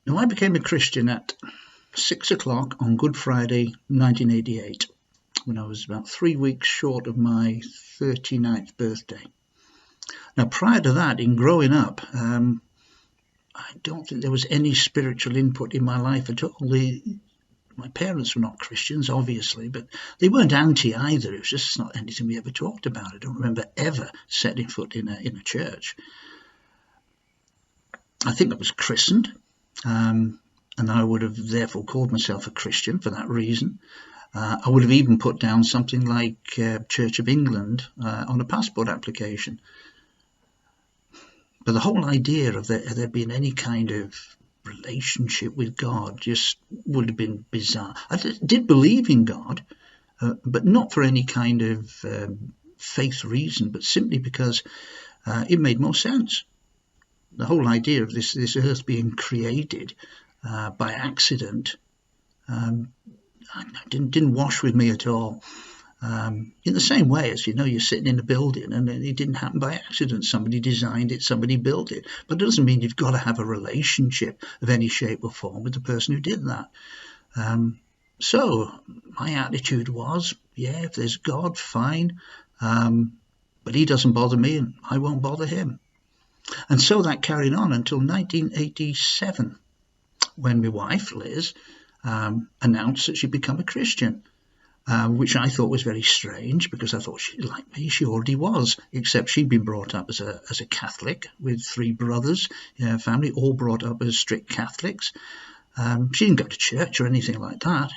Now, I became a Christian at 6 o'clock on Good Friday 1988, when I was about 3 weeks short of my 39th birthday. Now, prior to that, in growing up, I don't think there was any spiritual input in my life at all. My parents were not Christians, obviously, but they weren't anti either. It was just not anything we ever talked about. I don't remember ever setting foot in a church. I think I was christened, and I would have therefore called myself a Christian for that reason. I would have even put down something like Church of England on a passport application. But the whole idea of there being any kind of relationship with God just would have been bizarre. I did believe in God, but not for any kind of faith reason, but simply because it made more sense. The whole idea of this earth being created by accident didn't wash with me at all. In the same way as, you're sitting in a building and it didn't happen by accident. Somebody designed it, somebody built it. But it doesn't mean you've got to have a relationship of any shape or form with the person who did that. So my attitude was, if there's God, fine. But he doesn't bother me and I won't bother him. And so that carried on until 1987, when my wife, Liz, announced that she'd become a Christian. Which I thought was very strange, because I thought she, like me, she already was, except she'd been brought up as a Catholic with 3 brothers, family, all brought up as strict Catholics. She didn't go to church or anything like that,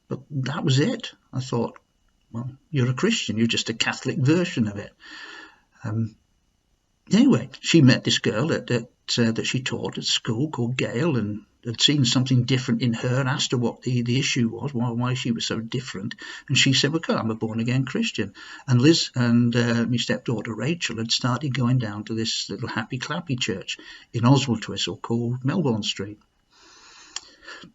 but that was it. I thought, well, you're a Christian, you're just a Catholic version of it. Anyway, she met this girl that she taught at school called Gail, and had seen something different in her, and asked her what the issue was, why she was so different. And she said, well, I'm a born-again Christian. And Liz and my stepdaughter Rachel had started going down to this little Happy Clappy church in Oswaldtwistle called Melbourne Street.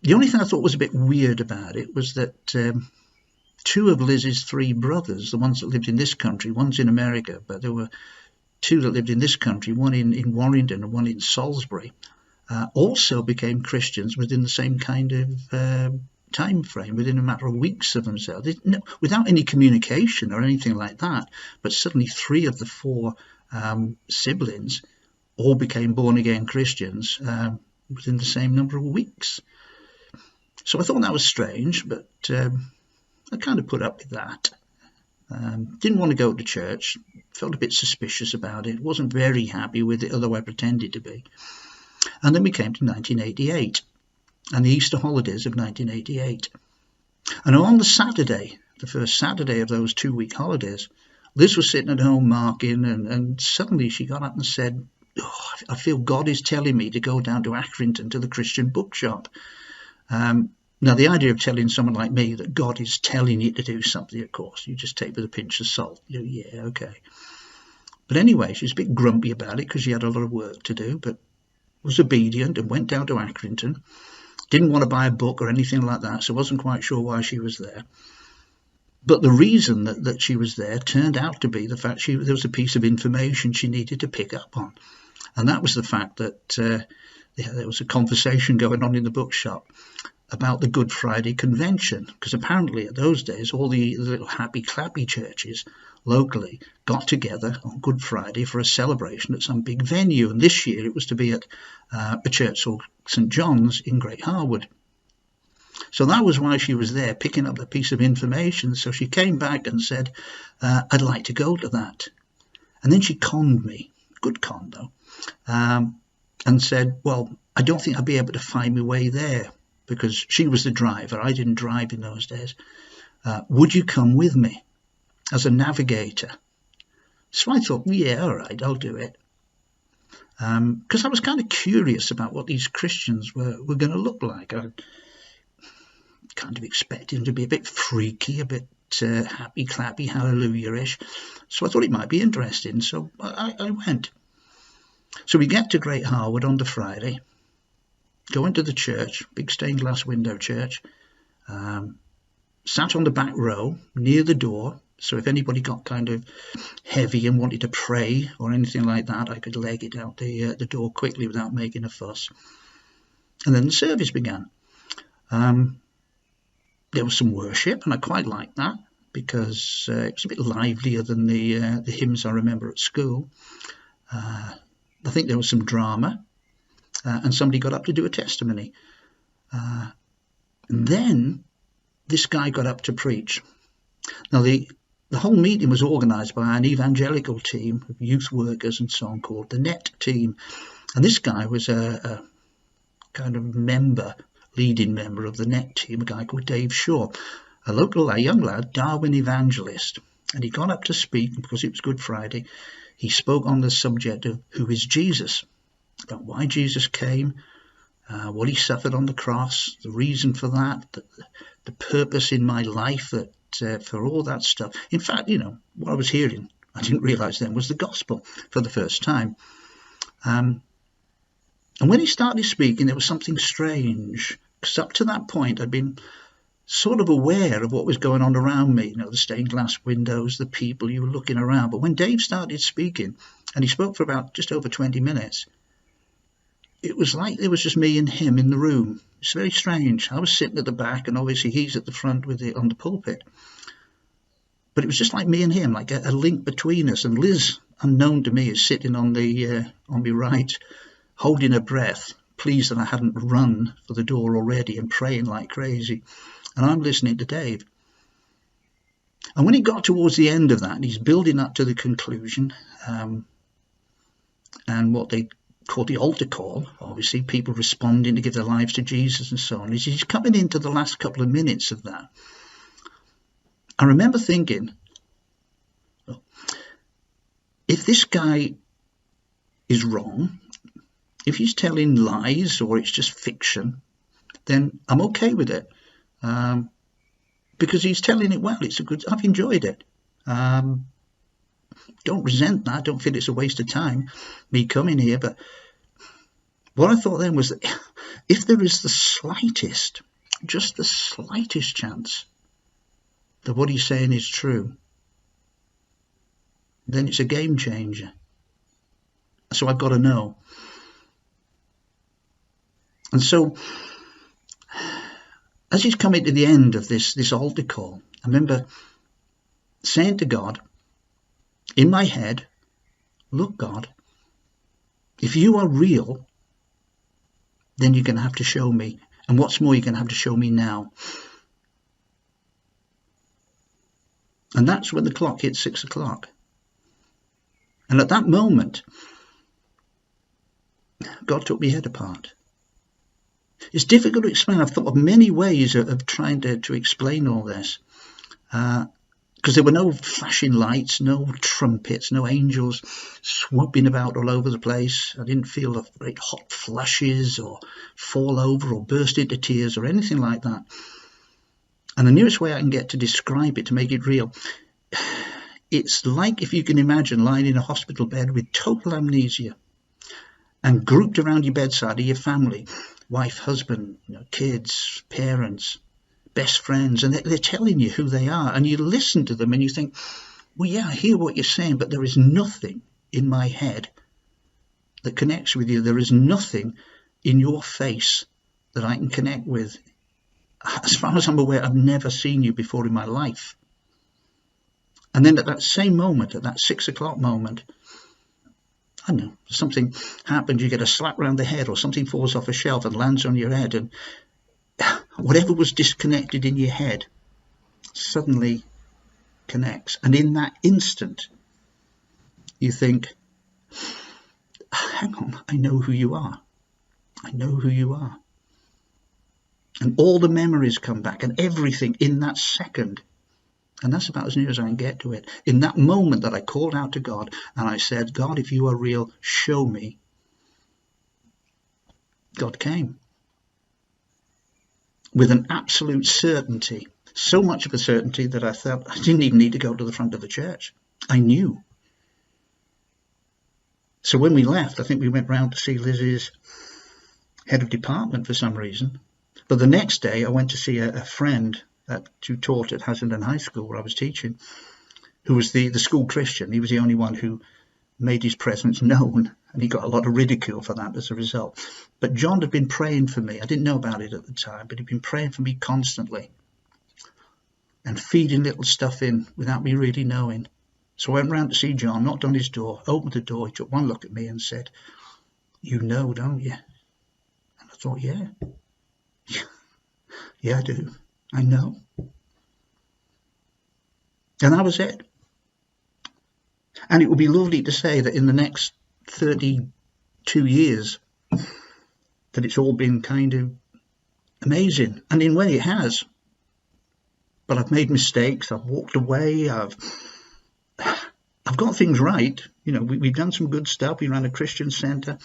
The only thing I thought was a bit weird about it was that 2 of Liz's 3 brothers, the ones that lived in this country, one's in America, but there were 2 that lived in this country, one in Warrington and one in Salisbury, also became Christians within the same kind of time frame, within a matter of weeks of themselves, without any communication or anything like that. But suddenly 3 of the 4 siblings all became born-again Christians within the same number of weeks. So I thought that was strange, but I kind of put up with that. Didn't want to go to church, felt a bit suspicious about it, wasn't very happy with it, although I pretended to be. And then we came to 1988 and the Easter holidays of 1988. And on the Saturday, the first Saturday of those 2-week holidays, Liz was sitting at home marking, and suddenly she got up and said, I feel God is telling me to go down to Accrington to the Christian bookshop. Now, the idea of telling someone like me that God is telling you to do something, of course, you just take with a pinch of salt. Yeah, okay. But anyway, she's a bit grumpy about it because she had a lot of work to do, but was obedient and went down to Accrington. Didn't want to buy a book or anything like that, so wasn't quite sure why she was there. But the reason that she was there turned out to be the fact there was a piece of information she needed to pick up on. And that was the fact that there was a conversation going on in the bookshop about the Good Friday convention, because apparently at those days all the little Happy Clappy churches locally got together on Good Friday for a celebration at some big venue, and this year it was to be at a church called St John's in Great Harwood. So that was why she was there, picking up the piece of information. So she came back and said, I'd like to go to that. And then she conned me, good con though, and said, well, I don't think I'll be able to find my way there, because she was the driver. I didn't drive in those days. Would you come with me as a navigator? So I thought, yeah, all right, I'll do it. Because I was kind of curious about what these Christians were going to look like. I kind of expected them to be a bit freaky, a bit happy, clappy, hallelujah-ish. So I thought it might be interesting. So I went. So we get to Great Harwood on the Friday, go into the church, big stained glass window church, sat on the back row near the door. So if anybody got kind of heavy and wanted to pray or anything like that, I could leg it out the door quickly without making a fuss. And then the service began. There was some worship, and I quite liked that, because it was a bit livelier than the hymns I remember at school. I think there was some drama, and somebody got up to do a testimony. And then this guy got up to preach. Now, the whole meeting was organised by an evangelical team of youth workers and so on called the NET team. And this guy was a kind of leading member of the NET team, a guy called Dave Shaw, a young lad, Darwin evangelist. And he got up to speak, because it was Good Friday. He spoke on the subject of who is Jesus, about why Jesus came, what he suffered on the cross, the reason for that, the purpose in my life, that for all that stuff. In fact, what I was hearing, I didn't realise then, was the gospel for the first time. And when he started speaking, there was something strange, because up to that point I'd been sort of aware of what was going on around me, the stained glass windows, the people, you were looking around. But when Dave started speaking, and he spoke for about just over 20 minutes, it was like there was just me and him in the room. It's very strange. I was sitting at the back, and obviously he's at the front on the pulpit. But it was just like me and him, like a link between us. And Liz, unknown to me, is sitting on my right, holding her breath, pleased that I hadn't run for the door already, and praying like crazy. And I'm listening to Dave. And when he got towards the end of that, and he's building up to the conclusion, and what they call the altar call, obviously people responding to give their lives to Jesus and so on, he's coming into the last couple of minutes of that. I remember thinking, if this guy is wrong, if he's telling lies or it's just fiction, then I'm okay with it, because he's telling it well. I've enjoyed it. Don't resent that. Don't feel it's a waste of time, me coming here. But what I thought then was that if there is just the slightest chance that what he's saying is true, then it's a game changer. So I've got to know. And so, as he's coming to the end of this altar call, I remember saying to God, in my head, look, God, if you are real, then you're going to have to show me. And what's more, you're going to have to show me now. And that's when the clock hit 6 o'clock. And at that moment, God took my head apart. It's difficult to explain. I've thought of many ways of trying to explain all this. Because there were no flashing lights, no trumpets, no angels swooping about all over the place. I didn't feel the great hot flushes or fall over or burst into tears or anything like that. And the nearest way I can get to describe it, to make it real, it's like if you can imagine lying in a hospital bed with total amnesia, and grouped around your bedside are your family, wife, husband, kids, parents, best friends, and they're telling you who they are, and you listen to them and you think, well, yeah, I hear what you're saying, but there is nothing in my head that connects with you. There is nothing in your face that I can connect with. As far as I'm aware, I've never seen you before in my life. And then at that same moment, at that 6 o'clock moment, I don't know, something happens, you get a slap round the head, or something falls off a shelf and lands on your head, and whatever was disconnected in your head suddenly connects. And in that instant, you think, hang on, I know who you are. I know who you are. And all the memories come back, and everything in that second. And that's about as near as I can get to it. In that moment that I called out to God and I said, God, if you are real, show me. God came. With an absolute certainty. So much of a certainty that I thought I didn't even need to go to the front of the church. I knew. So when we left, I think we went round to see Lizzie's head of department for some reason. But the next day I went to see a friend who taught at Haslingden High School where I was teaching, who was the school Christian. He was the only one who made his presence known and he got a lot of ridicule for that as a result. But John had been praying for me. I didn't know about it at the time, but he'd been praying for me constantly and feeding little stuff in without me really knowing. So I went round to see John, knocked on his door, opened the door. He took one look at me and said, "You know, don't you?" And I thought, yeah, I do. I know. And that was it. And it would be lovely to say that in the next 32 years that it's all been kind of amazing. And in a way it has. But I've made mistakes. I've walked away. I've got things right. You know, we've done some good stuff. We ran a Christian centre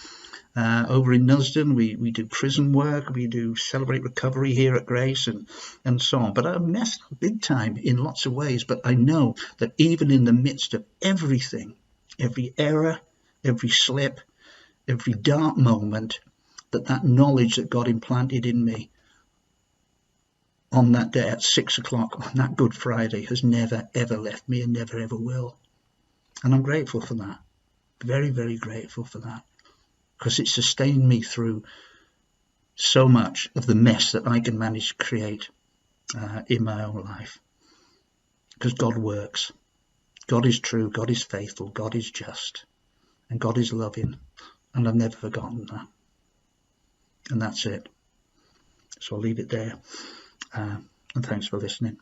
over in Nusden. We do prison work. We do celebrate recovery here at Grace and so on. But I've messed up big time in lots of ways. But I know that even in the midst of everything, every error, every slip, every dark moment, that knowledge that God implanted in me on that day at 6 o'clock on that Good Friday has never, ever left me and never, ever will. And I'm grateful for that. Very, very grateful for that. Because it sustained me through so much of the mess that I can manage to create in my own life. Because God works. God is true. God is faithful. God is just. And God is loving. And I've never forgotten that. And that's it. So I'll leave it there. And thanks for listening.